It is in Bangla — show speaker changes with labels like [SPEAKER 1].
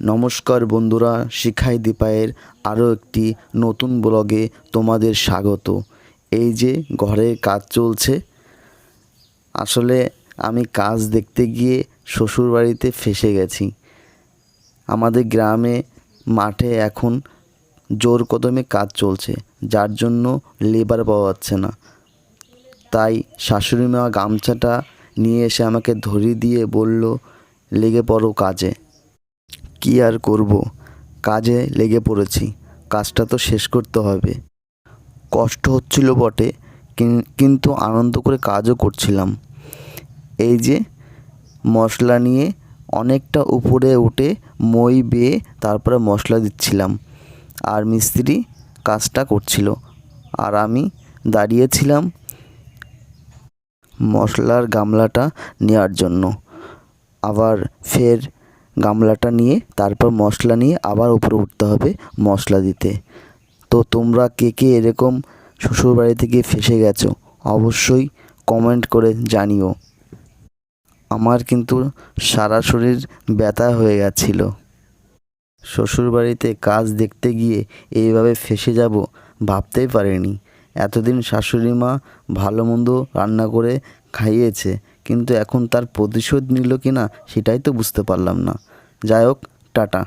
[SPEAKER 1] নমস্কার বন্ধুরা, শিখাই দীপায়ের আরও একটি নতুন ব্লগে তোমাদের স্বাগত। এই যে ঘরে কাজ চলছে, আসলে আমি কাজ দেখতে গিয়ে শ্বশুরবাড়িতে ফেঁসে গেছি। আমাদের গ্রামে মাঠে এখন জোর কদমে কাজ চলছে, যার জন্য লেবার পাওয়া যাচ্ছে না। তাই শাশুড়ি মা গামছাটা নিয়ে এসে আমাকে ধরিয়ে দিয়ে বলল, লেগে পড়ো কাজে। কী আর করব, কাজে লেগে পড়েছি। কাজটা তো শেষ করতে হবে। কষ্ট হচ্ছিল বটে, কিন্তু আনন্দ করে কাজও করছিলাম। এই যে মশলা নিয়ে অনেকটা উপরে উঠে মই বেয়ে তারপরে মশলা দিচ্ছিলাম, আর মিস্ত্রি কাজটা করছিল, আর আমি দাঁড়িয়েছিলাম মশলার গামলাটা নেওয়ার জন্য। আবার ফের গামলাটা নিয়ে তারপর মশলা নিয়ে আবার উপরে উঠতে হবে মশলা দিতে। তো তোমরা কে কে এরকম শ্বশুরবাড়ি থেকে ফেঁসে গেছো অবশ্যই কমেন্ট করে জানিও। আমার কিন্তু সারা শরীর ব্যথা হয়ে গেছিলো। শ্বশুরবাড়িতে কাজ দেখতে গিয়ে এইভাবে ফেঁসে যাব ভাবতেই পারিনি। এতদিন শাশুড়ি মা ভালো মন্দ রান্না করে খাইয়েছে, কিন্তু এখন তার প্রতিশোধ নিল কি না সেটাই তো বুঝতে পারলাম না। যাই হোক, টাটা।